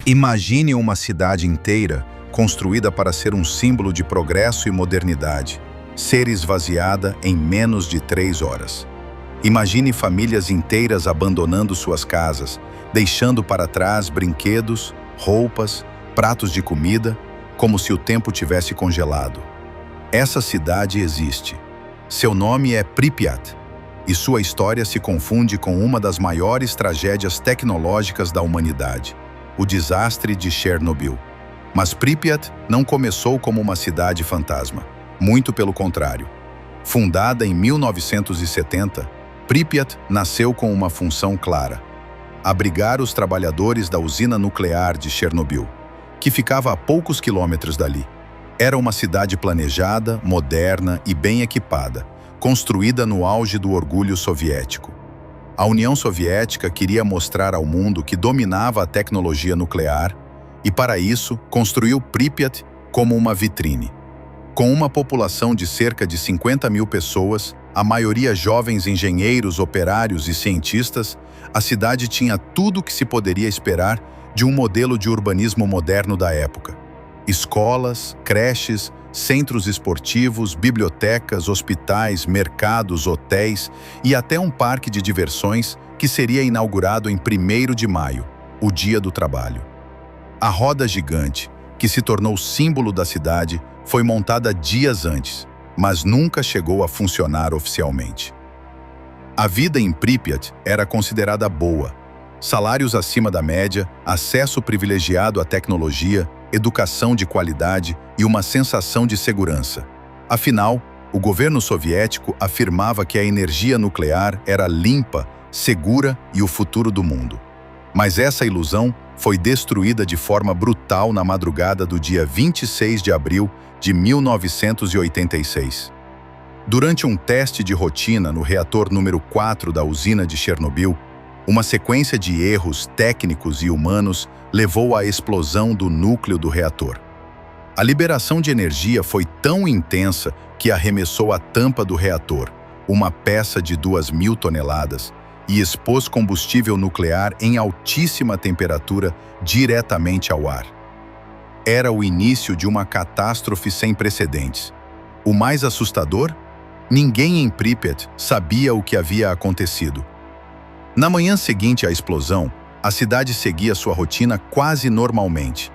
Imagine uma cidade inteira construída para ser um símbolo de progresso e modernidade, ser esvaziada em menos de 3 horas. Imagine famílias inteiras abandonando suas casas, deixando para trás brinquedos, roupas, pratos de comida, como se o tempo tivesse congelado. Essa cidade existe. Seu nome é Pripyat, e sua história se confunde com uma das maiores tragédias tecnológicas da humanidade, o desastre de Chernobyl. Mas Pripyat não começou como uma cidade fantasma. Muito pelo contrário. Fundada em 1970, Pripyat nasceu com uma função clara: abrigar os trabalhadores da usina nuclear de Chernobyl, que ficava a poucos quilômetros dali. Era uma cidade planejada, moderna e bem equipada, construída no auge do orgulho soviético. A União Soviética queria mostrar ao mundo que dominava a tecnologia nuclear e, para isso, construiu Pripyat como uma vitrine. Com uma população de cerca de 50 mil pessoas, a maioria jovens engenheiros, operários e cientistas, a cidade tinha tudo o que se poderia esperar de um modelo de urbanismo moderno da época. Escolas, creches, centros esportivos, bibliotecas, hospitais, mercados, hotéis e até um parque de diversões que seria inaugurado em 1º de maio, o Dia do Trabalho. A roda gigante, que se tornou símbolo da cidade, foi montada dias antes, mas nunca chegou a funcionar oficialmente. A vida em Pripyat era considerada boa. Salários acima da média, acesso privilegiado à tecnologia, educação de qualidade e uma sensação de segurança. Afinal, o governo soviético afirmava que a energia nuclear era limpa, segura e o futuro do mundo. Mas essa ilusão foi destruída de forma brutal na madrugada do dia 26 de abril de 1986. Durante um teste de rotina no reator número 4 da usina de Chernobyl, uma sequência de erros técnicos e humanos levou à explosão do núcleo do reator. A liberação de energia foi tão intensa que arremessou a tampa do reator, uma peça de 2.000 toneladas, e expôs combustível nuclear em altíssima temperatura diretamente ao ar. Era o início de uma catástrofe sem precedentes. O mais assustador? Ninguém em Pripyat sabia o que havia acontecido. Na manhã seguinte à explosão, a cidade seguia sua rotina quase normalmente.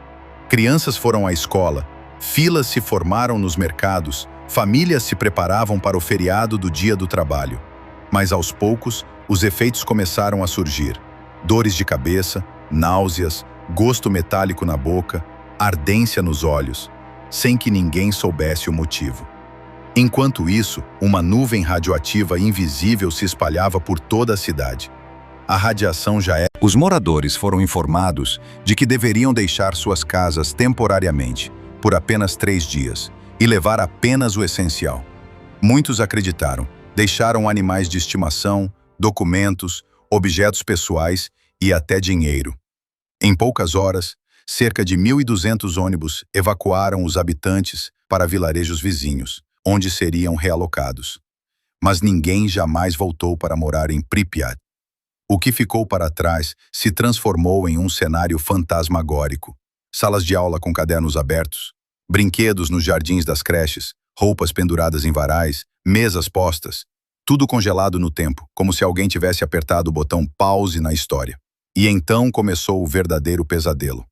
Crianças foram à escola, filas se formaram nos mercados, famílias se preparavam para o feriado do Dia do Trabalho. Mas aos poucos, os efeitos começaram a surgir. Dores de cabeça, náuseas, gosto metálico na boca, ardência nos olhos, sem que ninguém soubesse o motivo. Enquanto isso, uma nuvem radioativa invisível se espalhava por toda a cidade. A radiação já era... Os moradores foram informados de que deveriam deixar suas casas temporariamente, por apenas 3 dias, e levar apenas o essencial. Muitos acreditaram, deixaram animais de estimação, documentos, objetos pessoais e até dinheiro. Em poucas horas, cerca de 1.200 ônibus evacuaram os habitantes para vilarejos vizinhos, onde seriam realocados. Mas ninguém jamais voltou para morar em Pripyat. O que ficou para trás se transformou em um cenário fantasmagórico. Salas de aula com cadernos abertos, brinquedos nos jardins das creches, roupas penduradas em varais, mesas postas, tudo congelado no tempo, como se alguém tivesse apertado o botão pause na história. E então começou o verdadeiro pesadelo.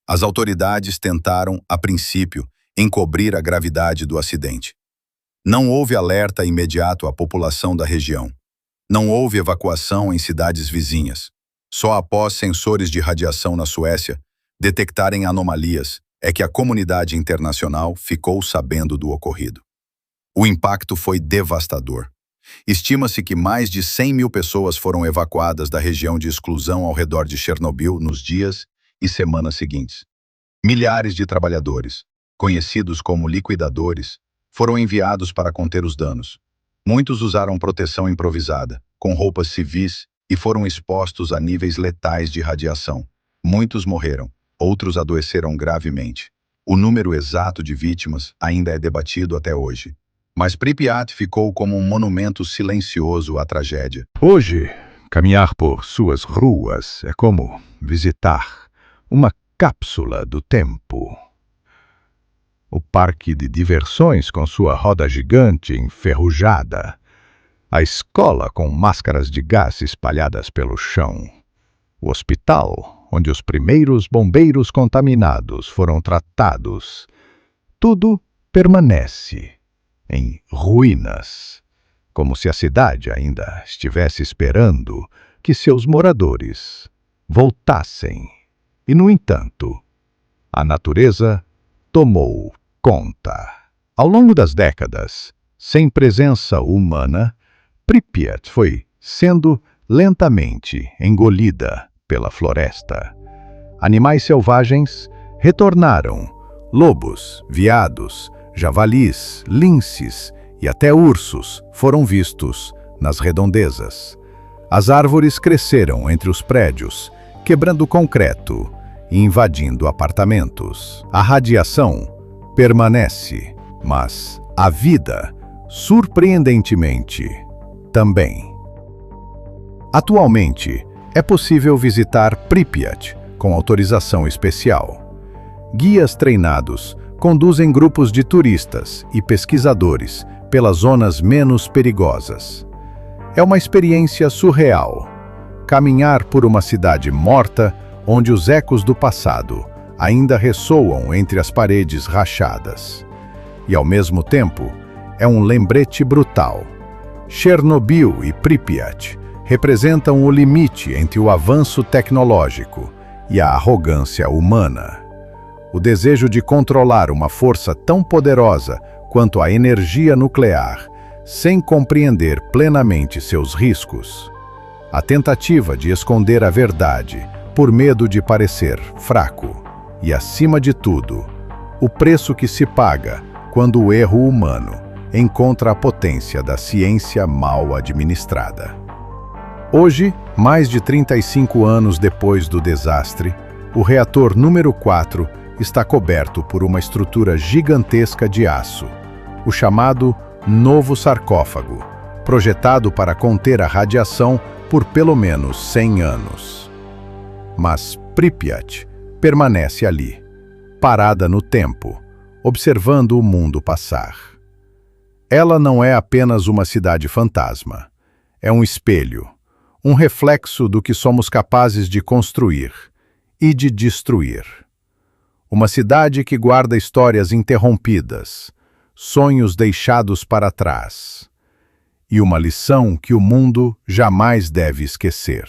As autoridades tentaram, a princípio, encobrir a gravidade do acidente. Não houve alerta imediato à população da região. Não houve evacuação em cidades vizinhas. Só após sensores de radiação na Suécia detectarem anomalias é que a comunidade internacional ficou sabendo do ocorrido. O impacto foi devastador. Estima-se que mais de 100.000 pessoas foram evacuadas da região de exclusão ao redor de Chernobyl nos dias e semanas seguintes. Milhares de trabalhadores, conhecidos como liquidadores, foram enviados para conter os danos. Muitos usaram proteção improvisada, com roupas civis, e foram expostos a níveis letais de radiação. Muitos morreram, outros adoeceram gravemente. O número exato de vítimas ainda é debatido até hoje. Mas Pripyat ficou como um monumento silencioso à tragédia. Hoje, caminhar por suas ruas é como visitar uma cápsula do tempo. O parque de diversões com sua roda gigante enferrujada. A escola com máscaras de gás espalhadas pelo chão. O hospital, onde os primeiros bombeiros contaminados foram tratados. Tudo permanece em ruínas, como se a cidade ainda estivesse esperando que seus moradores voltassem. E, no entanto, a natureza tomou conta. Ao longo das décadas, sem presença humana, Pripyat foi sendo lentamente engolida pela floresta. Animais selvagens retornaram. Lobos, veados, javalis, linces e até ursos foram vistos nas redondezas. As árvores cresceram entre os prédios, quebrando concreto e invadindo apartamentos. A radiação permanece, mas a vida, surpreendentemente, também. Atualmente, é possível visitar Pripyat com autorização especial. Guias treinados conduzem grupos de turistas e pesquisadores pelas zonas menos perigosas. É uma experiência surreal. Caminhar por uma cidade morta, onde os ecos do passado ainda ressoam entre as paredes rachadas. E, ao mesmo tempo, é um lembrete brutal. Chernobyl e Pripyat representam o limite entre o avanço tecnológico e a arrogância humana. O desejo de controlar uma força tão poderosa quanto a energia nuclear, sem compreender plenamente seus riscos. A tentativa de esconder a verdade por medo de parecer fraco. E, acima de tudo, o preço que se paga quando o erro humano encontra a potência da ciência mal administrada. Hoje, mais de 35 anos depois do desastre, o reator número 4 está coberto por uma estrutura gigantesca de aço, o chamado novo sarcófago, projetado para conter a radiação por pelo menos 100 anos. Mas Pripyat permanece ali, parada no tempo, observando o mundo passar. Ela não é apenas uma cidade fantasma, é um espelho, um reflexo do que somos capazes de construir e de destruir. Uma cidade que guarda histórias interrompidas, sonhos deixados para trás, e uma lição que o mundo jamais deve esquecer.